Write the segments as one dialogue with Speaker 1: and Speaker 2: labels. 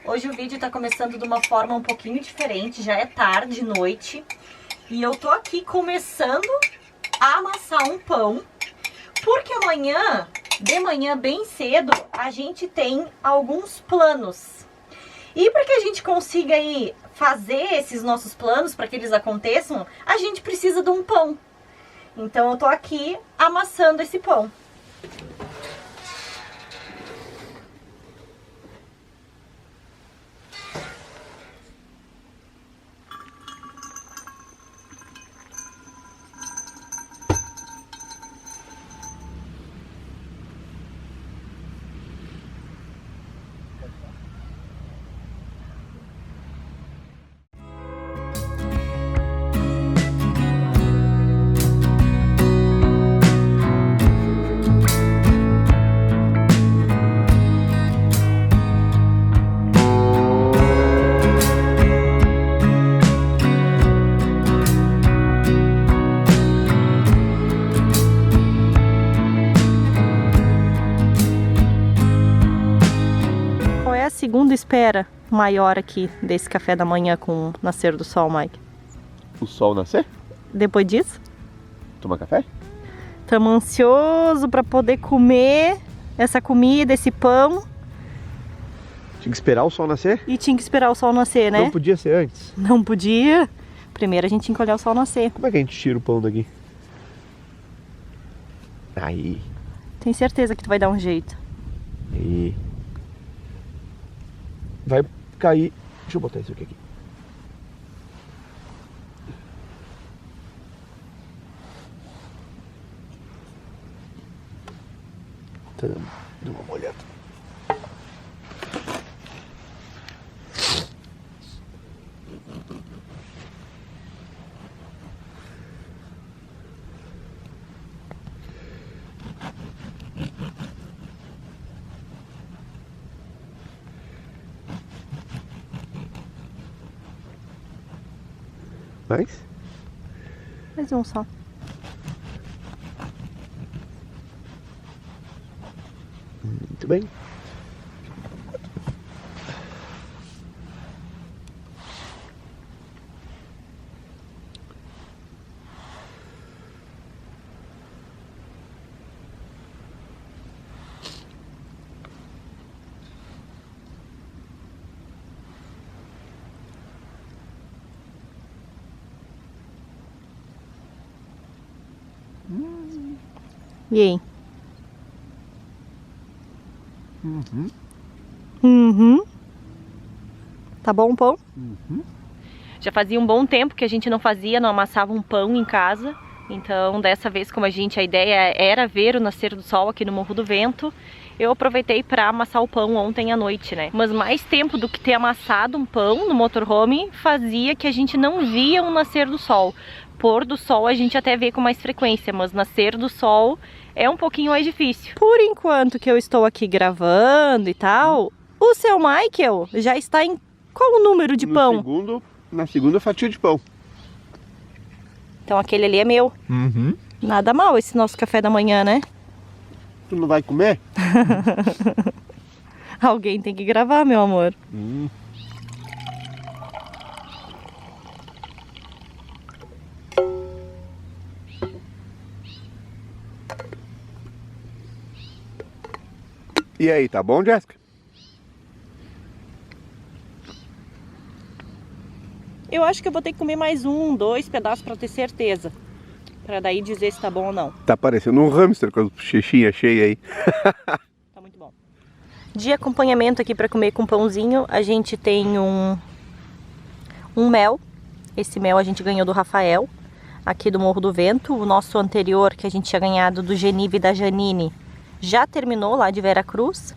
Speaker 1: Hoje o vídeo tá começando de uma forma um pouquinho diferente, já é tarde, noite. E eu tô aqui começando a amassar um pão, porque amanhã, de manhã bem cedo, a gente tem alguns planos. E para que a gente consiga aí fazer esses nossos planos, para que eles aconteçam, a gente precisa de um pão. Então eu tô aqui amassando esse pão. Segunda espera maior aqui desse café da manhã com o nascer do sol, Mike?
Speaker 2: O sol nascer?
Speaker 1: Depois disso?
Speaker 2: Tomar café?
Speaker 1: Estamos ansiosos para poder comer essa comida, esse pão.
Speaker 2: Tinha que esperar o sol nascer?
Speaker 1: E tinha que esperar o sol nascer, né?
Speaker 2: Não podia ser antes?
Speaker 1: Não podia. Primeiro a gente tinha que olhar o sol nascer.
Speaker 2: Como é que a gente tira o pão daqui? Aí.
Speaker 1: Tem certeza que tu vai dar um jeito.
Speaker 2: Aí. Vai cair. Deixa eu botar isso aqui. Tá dando uma olhada.
Speaker 1: Mais um só.
Speaker 2: Muito bem.
Speaker 1: E aí? Tá bom o pão? Já fazia um bom tempo que a gente não amassava um pão em casa. Então dessa vez, como a ideia era ver o nascer do sol aqui no Morro do Vento, eu aproveitei para amassar o pão ontem à noite, né? Mas mais tempo do que ter amassado um pão no motorhome fazia que a gente não via o nascer do sol. Pôr do sol a gente até vê com mais frequência, mas nascer do sol é um pouquinho mais difícil. Por enquanto que eu estou aqui gravando e tal, o seu Michael já está em qual número de pão?
Speaker 2: Na segunda fatia de pão.
Speaker 1: Então aquele ali é meu. Nada mal esse nosso café da manhã, né?
Speaker 2: Tu não vai comer?
Speaker 1: Alguém tem que gravar, meu amor.
Speaker 2: E aí, tá bom, Jéssica?
Speaker 1: Eu acho que eu vou ter que comer mais 1, 2 pedaços pra ter certeza. Pra daí dizer se tá bom ou não.
Speaker 2: Tá parecendo um hamster com as bochechinhas cheias aí.
Speaker 1: Tá muito bom. De acompanhamento aqui pra comer com pãozinho, a gente tem um mel. Esse mel a gente ganhou do Rafael, aqui do Morro do Vento. O nosso anterior, que a gente tinha ganhado do Genive e da Janine, já terminou lá de Vera Cruz.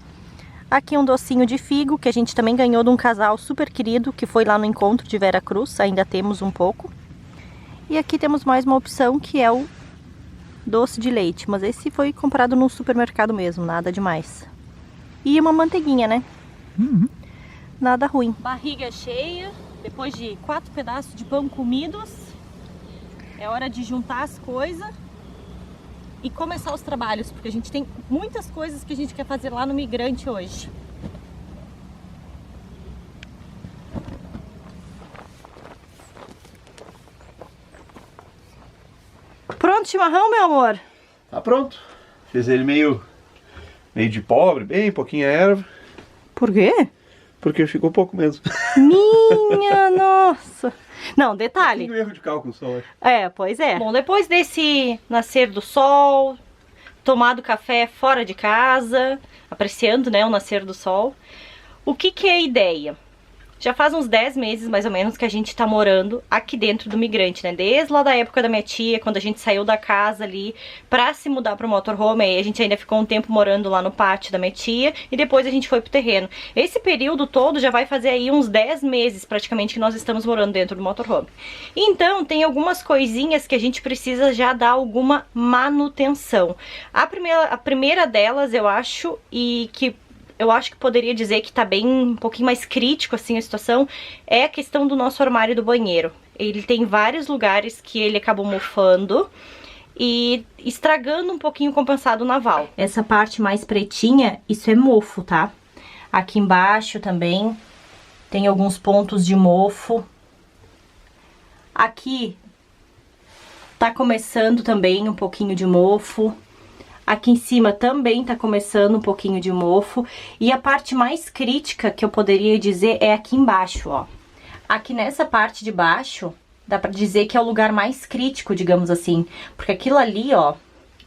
Speaker 1: Aqui um docinho de figo, que a gente também ganhou de um casal super querido, que foi lá no encontro de Vera Cruz, ainda temos um pouco. E aqui temos mais uma opção, que é o doce de leite, mas esse foi comprado no supermercado mesmo, nada demais. E uma manteiguinha, né? Nada ruim. Barriga cheia, depois de 4 pedaços de pão comidos, é hora de juntar as coisas e começar os trabalhos, porque a gente tem muitas coisas que a gente quer fazer lá no Migrante hoje. pronto o chimarrão, meu amor?
Speaker 2: Tá pronto. Fiz ele meio de pobre, bem pouquinha erva.
Speaker 1: Por quê?
Speaker 2: Porque ficou pouco mesmo.
Speaker 1: Minha nossa. Não, detalhe.
Speaker 2: Tem um erro de cálculo só, acho.
Speaker 1: Pois é. Bom, depois desse nascer do sol, tomado café fora de casa, apreciando, né, o nascer do sol, o que é a ideia? Já faz uns 10 meses, mais ou menos, que a gente tá morando aqui dentro do Migrante, né? Desde lá da época da minha tia, quando a gente saiu da casa ali pra se mudar pro motorhome, aí a gente ainda ficou um tempo morando lá no pátio da minha tia, e depois a gente foi pro terreno. Esse período todo já vai fazer aí uns 10 meses, praticamente, que nós estamos morando dentro do motorhome. Então, tem algumas coisinhas que a gente precisa já dar alguma manutenção. A primeira delas, eu acho que poderia dizer que tá bem, um pouquinho mais crítico assim a situação, é a questão do nosso armário do banheiro. Ele tem vários lugares que ele acabou mofando e estragando um pouquinho o compensado naval. Essa parte mais pretinha, isso é mofo, tá? Aqui embaixo também tem alguns pontos de mofo. Aqui tá começando também um pouquinho de mofo. Aqui em cima também tá começando um pouquinho de mofo. E a parte mais crítica que eu poderia dizer é aqui embaixo, ó. Aqui nessa parte de baixo, dá pra dizer que é o lugar mais crítico, digamos assim. Porque aquilo ali, ó,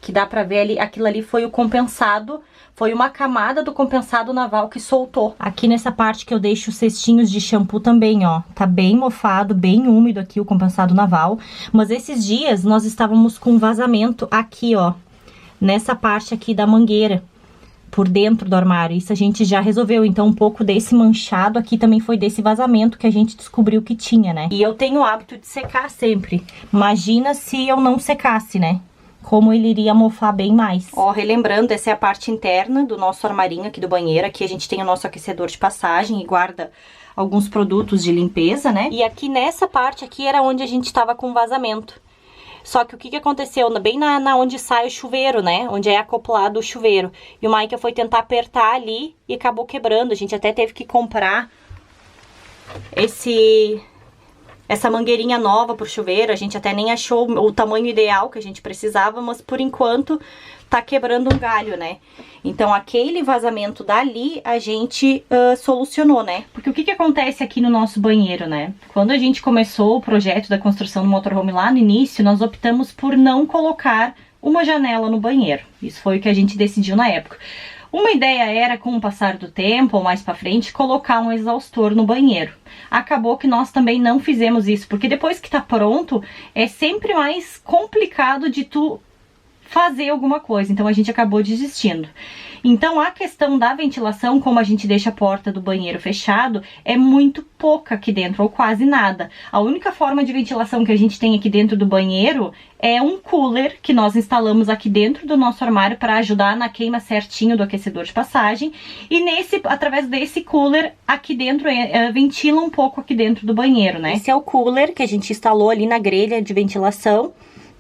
Speaker 1: que dá pra ver ali, aquilo ali foi o compensado, foi uma camada do compensado naval que soltou. Aqui nessa parte que eu deixo cestinhos de shampoo também, ó, tá bem mofado, bem úmido aqui o compensado naval. Mas esses dias nós estávamos com vazamento aqui, ó, nessa parte aqui da mangueira, por dentro do armário. Isso a gente já resolveu, então um pouco desse manchado aqui também foi desse vazamento que a gente descobriu que tinha, né? E eu tenho o hábito de secar sempre. Imagina se eu não secasse, né? Como ele iria mofar bem mais. Ó, relembrando, essa é a parte interna do nosso armarinho aqui do banheiro. Aqui a gente tem o nosso aquecedor de passagem e guarda alguns produtos de limpeza, né? E aqui nessa parte aqui era onde a gente tava com vazamento. Só que o que aconteceu? Bem na onde sai o chuveiro, né? Onde é acoplado o chuveiro. E o Maica foi tentar apertar ali e acabou quebrando. A gente até teve que comprar essa mangueirinha nova pro chuveiro. A gente até nem achou o tamanho ideal que a gente precisava, mas por enquanto tá quebrando um galho, né? Então aquele vazamento dali a gente solucionou, né? Porque o que acontece aqui no nosso banheiro, né? Quando a gente começou o projeto da construção do motorhome lá no início, nós optamos por não colocar uma janela no banheiro. Isso foi o que a gente decidiu na época. Uma ideia era, com o passar do tempo, ou mais pra frente, colocar um exaustor no banheiro. Acabou que nós também não fizemos isso, porque depois que tá pronto, é sempre mais complicado de tu fazer alguma coisa, então a gente acabou desistindo. Então a questão da ventilação, como a gente deixa a porta do banheiro fechado, é muito pouca aqui dentro, ou quase nada. A única forma de ventilação que a gente tem aqui dentro do banheiro é um cooler que nós instalamos aqui dentro do nosso armário para ajudar na queima certinho do aquecedor de passagem, e através desse cooler aqui dentro ventila um pouco aqui dentro do banheiro, né? Esse é o cooler que a gente instalou ali na grelha de ventilação,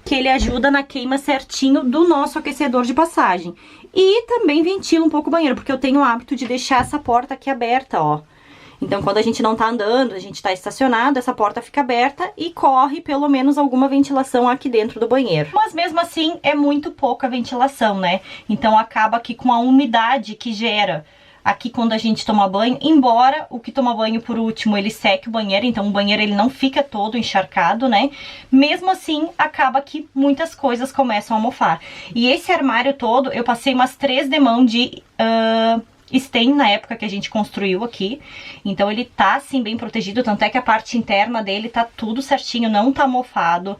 Speaker 1: que ele ajuda na queima certinho do nosso aquecedor de passagem. E também ventila um pouco o banheiro, porque eu tenho o hábito de deixar essa porta aqui aberta, ó. Então, quando a gente não tá andando, a gente tá estacionado, essa porta fica aberta e corre pelo menos alguma ventilação aqui dentro do banheiro. Mas mesmo assim, é muito pouca ventilação, né? Então, acaba que com a umidade que gera aqui quando a gente toma banho, embora o que toma banho por último ele seque o banheiro, então o banheiro ele não fica todo encharcado, né? Mesmo assim, acaba que muitas coisas começam a mofar. E esse armário todo, eu passei umas 3 demãos de stain na época que a gente construiu aqui. Então ele tá assim bem protegido, tanto é que a parte interna dele tá tudo certinho, não tá mofado.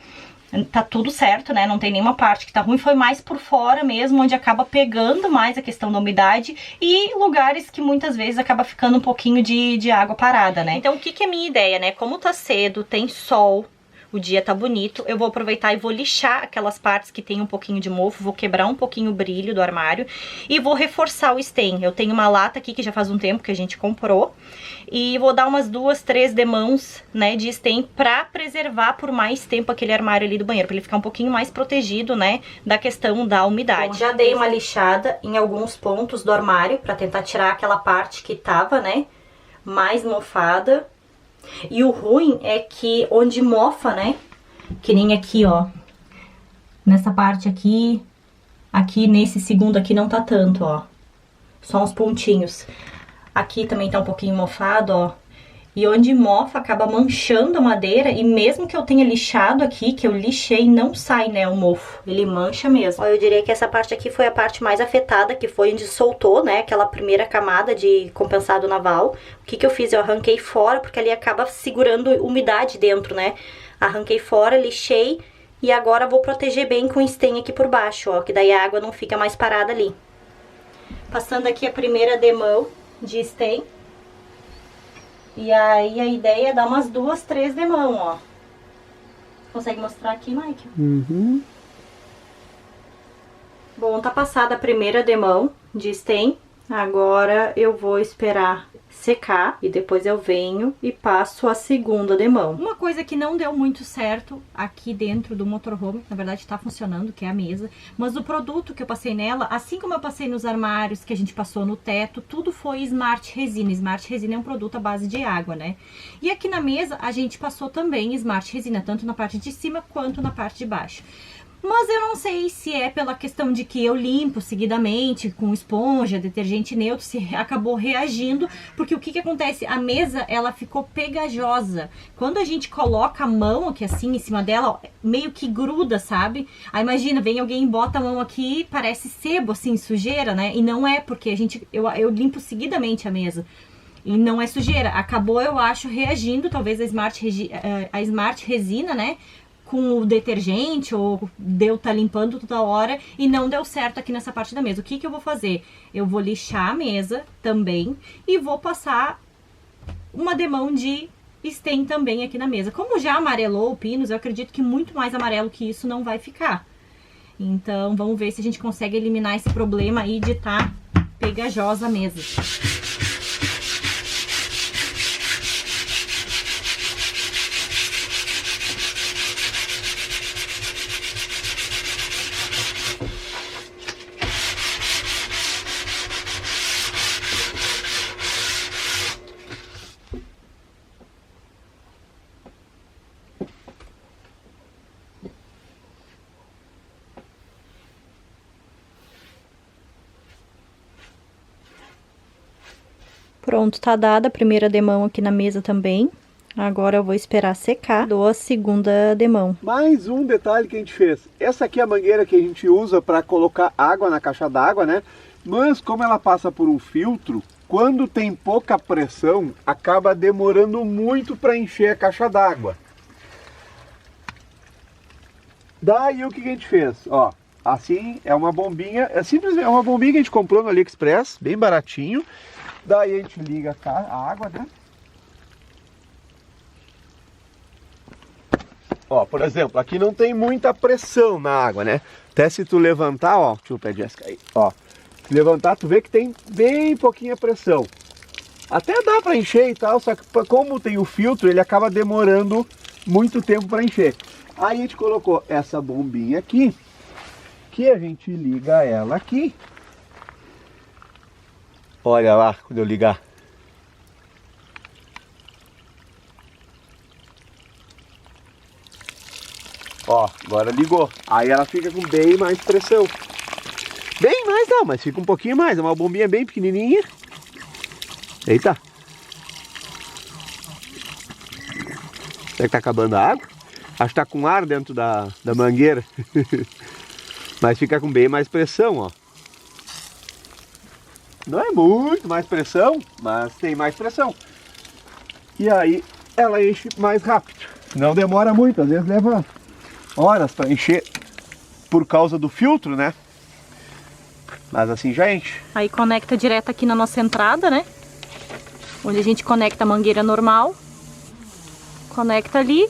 Speaker 1: Tá tudo certo, né? Não tem nenhuma parte que tá ruim. Foi mais por fora mesmo, onde acaba pegando mais a questão da umidade e lugares que muitas vezes acaba ficando um pouquinho de água parada, né? Então, o que é a minha ideia, né? Como tá cedo, tem sol, o dia tá bonito, eu vou aproveitar e vou lixar aquelas partes que tem um pouquinho de mofo, vou quebrar um pouquinho o brilho do armário e vou reforçar o stain. Eu tenho uma lata aqui que já faz um tempo que a gente comprou e vou dar umas 2, 3 demãos, né, de stain pra preservar por mais tempo aquele armário ali do banheiro, pra ele ficar um pouquinho mais protegido, né, da questão da umidade. Bom, já dei uma lixada em alguns pontos do armário pra tentar tirar aquela parte que tava, né, mais mofada. E o ruim é que onde mofa, né, que nem aqui, ó, Nessa parte aqui, aqui nesse segundo aqui não tá tanto, ó. Só uns pontinhos. Aqui também tá um pouquinho mofado, ó. E onde mofa, acaba manchando a madeira. E mesmo que eu tenha lixado aqui, que eu lixei, não sai, né, o mofo. Ele mancha mesmo. Ó, eu diria que essa parte aqui foi a parte mais afetada, que foi onde soltou, né, aquela primeira camada de compensado naval. O que que eu fiz? Eu arranquei fora, porque ali acaba segurando umidade dentro, né. Arranquei fora, lixei. E agora vou proteger bem com stem aqui por baixo, ó. Que daí a água não fica mais parada ali. Passando aqui a primeira demão de stem. E aí a ideia é dar umas 2, 3 demão, ó. Consegue mostrar aqui, Mike?
Speaker 2: Uhum.
Speaker 1: Bom, tá passada a primeira demão de stem. Agora eu vou esperar secar e depois eu venho e passo a segunda demão. Uma coisa que não deu muito certo aqui dentro do motorhome, na verdade tá funcionando, que é a mesa, mas o produto que eu passei nela, assim como eu passei nos armários, que a gente passou no teto, tudo foi Smart Resina. Smart Resina é um produto à base de água, né? E aqui na mesa a gente passou também Smart Resina, tanto na parte de cima quanto na parte de baixo. Mas eu não sei se é pela questão de que eu limpo seguidamente com esponja, detergente neutro, se acabou reagindo, porque o que que acontece? A mesa, ela ficou pegajosa. Quando a gente coloca a mão aqui assim em cima dela, ó, meio que gruda, sabe? Aí imagina, vem alguém e bota a mão aqui, parece sebo, assim, sujeira, né? E não é, porque eu limpo seguidamente a mesa. E não é sujeira. Acabou, eu acho, reagindo, talvez a Smart Resina, né? Com o detergente, ou deu tá limpando toda hora e não deu certo aqui nessa parte da mesa. O que que eu vou fazer? Eu vou lixar a mesa também e vou passar uma demão de stem também aqui na mesa. Como já amarelou o pinos, eu acredito que muito mais amarelo que isso não vai ficar. Então, vamos ver se a gente consegue eliminar esse problema aí de tá pegajosa a mesa. Pronto, tá dada a primeira demão aqui na mesa também. Agora eu vou esperar secar, dou a segunda demão.
Speaker 2: Mais um detalhe que a gente fez. Essa aqui é a mangueira que a gente usa para colocar água na caixa d'água, né? Mas como ela passa por um filtro, quando tem pouca pressão, acaba demorando muito para encher a caixa d'água. Daí o que a gente fez? Ó, assim é uma bombinha, é simplesmente uma bombinha que a gente comprou no AliExpress, bem baratinho. Daí a gente liga a água, né? Ó, por exemplo, aqui não tem muita pressão na água, né? Até se tu levantar, ó, deixa eu ver, Jéssica aí, ó. Se levantar, tu vê que tem bem pouquinha pressão. Até dá para encher e tal, só que como tem o filtro, ele acaba demorando muito tempo para encher. Aí a gente colocou essa bombinha aqui, que a gente liga ela aqui. Olha lá, quando eu ligar. Ó, agora ligou. Aí ela fica com bem mais pressão. Bem mais não, mas fica um pouquinho mais. É uma bombinha bem pequenininha. Eita. Será que tá acabando a água? Acho que tá com ar dentro da mangueira. Mas fica com bem mais pressão, ó. Não é muito mais pressão, mas tem mais pressão. E aí ela enche mais rápido. Não demora muito, às vezes leva horas para encher por causa do filtro, né? Mas assim já enche.
Speaker 1: Aí conecta direto aqui na nossa entrada, né? Onde a gente conecta a mangueira normal. Conecta ali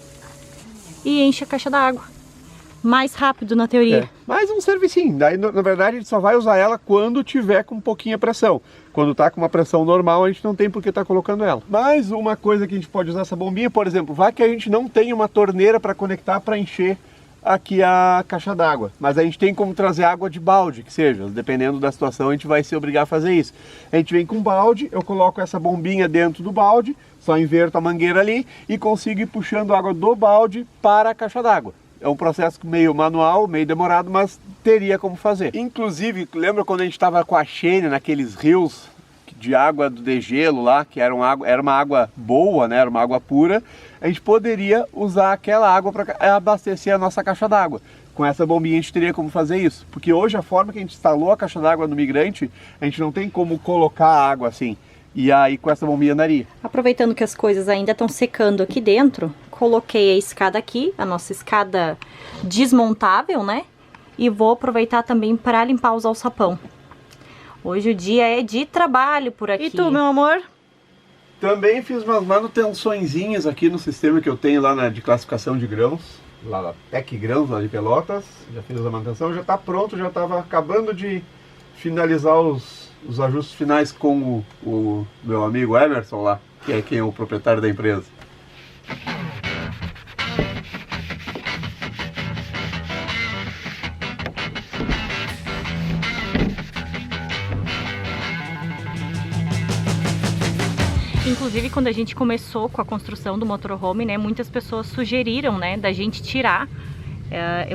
Speaker 1: e enche a caixa d'água. Mais rápido na teoria.
Speaker 2: É, mais um servicinho. Daí, na verdade, a gente só vai usar ela quando tiver com pouquinha pressão. Quando tá com uma pressão normal, a gente não tem por que tá colocando ela. Mais uma coisa que a gente pode usar essa bombinha, por exemplo, vai que a gente não tem uma torneira para conectar para encher aqui a caixa d'água. Mas a gente tem como trazer água de balde, que seja. Dependendo da situação, a gente vai se obrigar a fazer isso. A gente vem com balde, eu coloco essa bombinha dentro do balde, só inverto a mangueira ali e consigo ir puxando água do balde para a caixa d'água. É um processo meio manual, meio demorado, mas teria como fazer. Inclusive, lembra quando a gente estava com a Xênia naqueles rios de água do degelo lá, que era uma água boa, né? Era uma água pura. A gente poderia usar aquela água para abastecer a nossa caixa d'água. Com essa bombinha a gente teria como fazer isso. Porque hoje a forma que a gente instalou a caixa d'água no Migrante, a gente não tem como colocar a água assim. E aí com essa bombinha andaria.
Speaker 1: Aproveitando que as coisas ainda estão secando aqui dentro, coloquei a escada aqui, a nossa escada desmontável, né? E vou aproveitar também para limpar os alçapão. Hoje o dia é de trabalho por aqui. E tu, meu amor?
Speaker 2: Também fiz umas manutençõezinhas aqui no sistema que eu tenho lá de classificação de grãos. Lá na Tec Grãos, lá de Pelotas. Já fiz a manutenção, já está pronto, já estava acabando de finalizar os ajustes finais com o meu amigo Emerson lá, que é quem é o proprietário da empresa.
Speaker 1: Inclusive, quando a gente começou com a construção do motorhome, né, muitas pessoas sugeriram, né, da gente tirar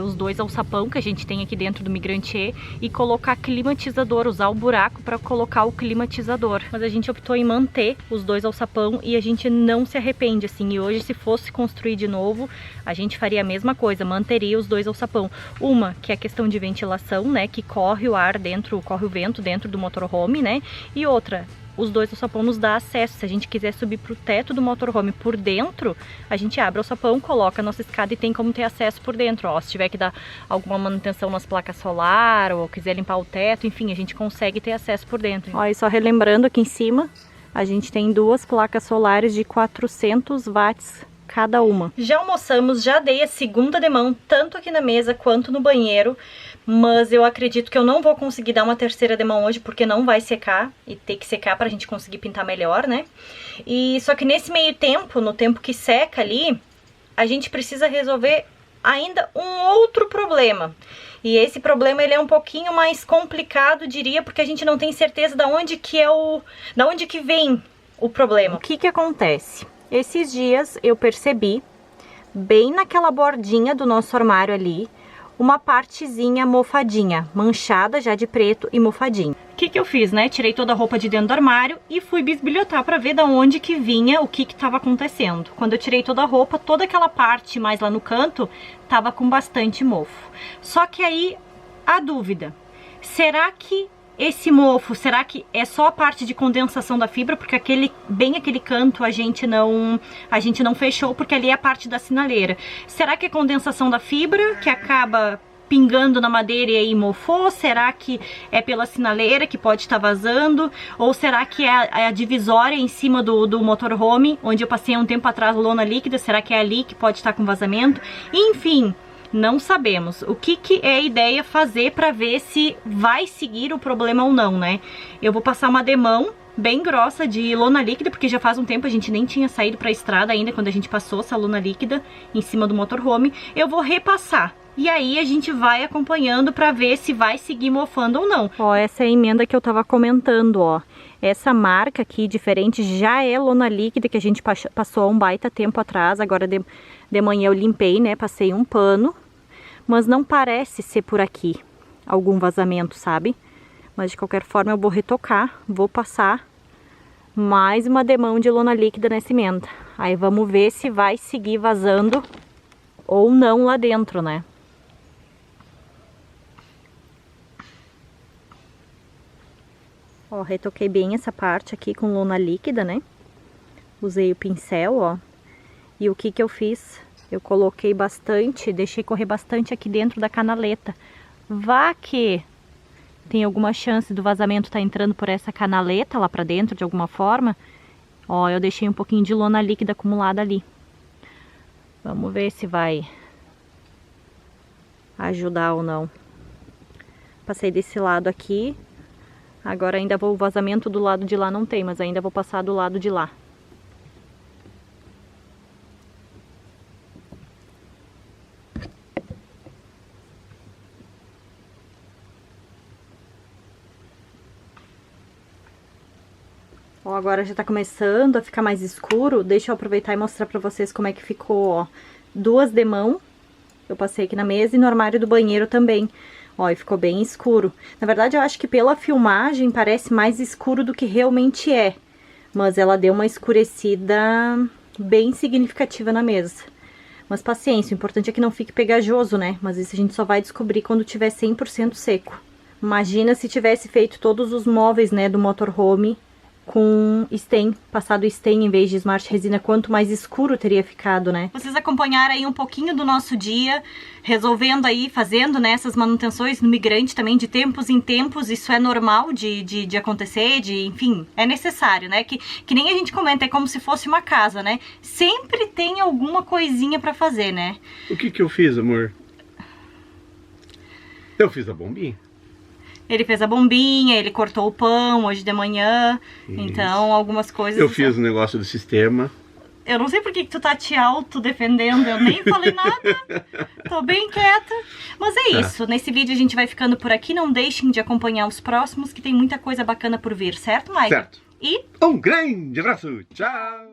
Speaker 1: os dois alçapão que a gente tem aqui dentro do Migrante e colocar climatizador, usar o buraco para colocar o climatizador. Mas a gente optou em manter os dois alçapão e a gente não se arrepende, assim. E hoje, se fosse construir de novo, a gente faria a mesma coisa, manteria os dois alçapão. Uma, que é a questão de ventilação, né, que corre o ar dentro, corre o vento dentro do motorhome, né, e outra, os dois alçapão nos dá acesso. Se a gente quiser subir para o teto do motorhome por dentro, a gente abre o alçapão, coloca a nossa escada e tem como ter acesso por dentro. Ó, se tiver que dar alguma manutenção nas placas solar ou quiser limpar o teto, enfim, a gente consegue ter acesso por dentro. Ó, e só relembrando, aqui em cima a gente tem duas placas solares de 400 watts cada uma. Já almoçamos, já dei a segunda demão, tanto aqui na mesa quanto no banheiro, mas eu acredito que eu não vou conseguir dar uma terceira demão hoje, porque não vai secar, e tem que secar pra gente conseguir pintar melhor, né? E só que nesse meio tempo, no tempo que seca ali, a gente precisa resolver ainda um outro problema. E esse problema ele é um pouquinho mais complicado, diria, porque a gente não tem certeza da onde que vem o problema. O que acontece? Esses dias eu percebi, bem naquela bordinha do nosso armário ali, uma partezinha mofadinha, manchada já de preto e mofadinha. O que eu fiz, né? Tirei toda a roupa de dentro do armário e fui bisbilhotar para ver da onde que vinha, o que estava acontecendo. Quando eu tirei toda a roupa, toda aquela parte mais lá no canto tava com bastante mofo. Só que aí, a dúvida, será que esse mofo, será que é só a parte de condensação da fibra? Porque bem aquele canto a gente não fechou, porque ali é a parte da sinaleira. Será que é condensação da fibra que acaba pingando na madeira e aí mofou? Será que é pela sinaleira que pode estar vazando? Ou será que é a divisória em cima do motorhome, onde eu passei um tempo atrás lona líquida? Será que é ali que pode estar com vazamento? Enfim, não sabemos. O que é a ideia fazer para ver se vai seguir o problema ou não, né? Eu vou passar uma demão bem grossa de lona líquida, porque já faz um tempo a gente nem tinha saído para a estrada ainda, quando a gente passou essa lona líquida em cima do motorhome. Eu vou repassar. E aí a gente vai acompanhando para ver se vai seguir mofando ou não. Ó, essa é a emenda que eu tava comentando, ó. Essa marca aqui, diferente, já é lona líquida que a gente passou há um baita tempo atrás. Agora de manhã eu limpei, né? Passei um pano. Mas não parece ser por aqui algum vazamento, sabe? Mas de qualquer forma eu vou retocar, vou passar mais uma demão de lona líquida nessa emenda. Aí vamos ver se vai seguir vazando ou não lá dentro, né? Ó, retoquei bem essa parte aqui com lona líquida, né? Usei o pincel, ó. E o que eu fiz? Eu coloquei bastante, deixei correr bastante aqui dentro da canaleta. Vá que tem alguma chance do vazamento estar entrando por essa canaleta lá pra dentro de alguma forma. Ó, eu deixei um pouquinho de lona líquida acumulada ali. Vamos ver se vai ajudar ou não. Passei desse lado aqui. Agora ainda vou, o vazamento do lado de lá não tem, mas ainda vou passar do lado de lá. Ó, agora já tá começando a ficar mais escuro. Deixa eu aproveitar e mostrar pra vocês como é que ficou, ó. Duas demão Eu passei aqui na mesa e no armário do banheiro também. Ó, e ficou bem escuro. Na verdade, eu acho que pela filmagem parece mais escuro do que realmente é. Mas ela deu uma escurecida bem significativa na mesa. Mas paciência, o importante é que não fique pegajoso, né? Mas isso a gente só vai descobrir quando tiver 100% seco. Imagina se tivesse feito todos os móveis, né, do motorhome com stain, passado stain em vez de Smart Resina, quanto mais escuro teria ficado, né? Vocês acompanharam aí um pouquinho do nosso dia, resolvendo aí, fazendo, né, essas manutenções no migrante também, de tempos em tempos. Isso é normal de acontecer, enfim, é necessário, né? Que nem a gente comenta, é como se fosse uma casa, né? Sempre tem alguma coisinha pra fazer, né?
Speaker 2: O que eu fiz, amor? Eu fiz a bombinha.
Speaker 1: Ele fez a bombinha, ele cortou o pão hoje de manhã. Isso. Então, algumas coisas...
Speaker 2: Eu fiz o negócio do sistema.
Speaker 1: Eu não sei por que tu tá te auto-defendendo, eu nem falei nada. Tô bem quieta. Mas é isso, nesse vídeo a gente vai ficando por aqui. Não deixem de acompanhar os próximos, que tem muita coisa bacana por vir, certo, Mike?
Speaker 2: Certo.
Speaker 1: E...
Speaker 2: um grande abraço, tchau!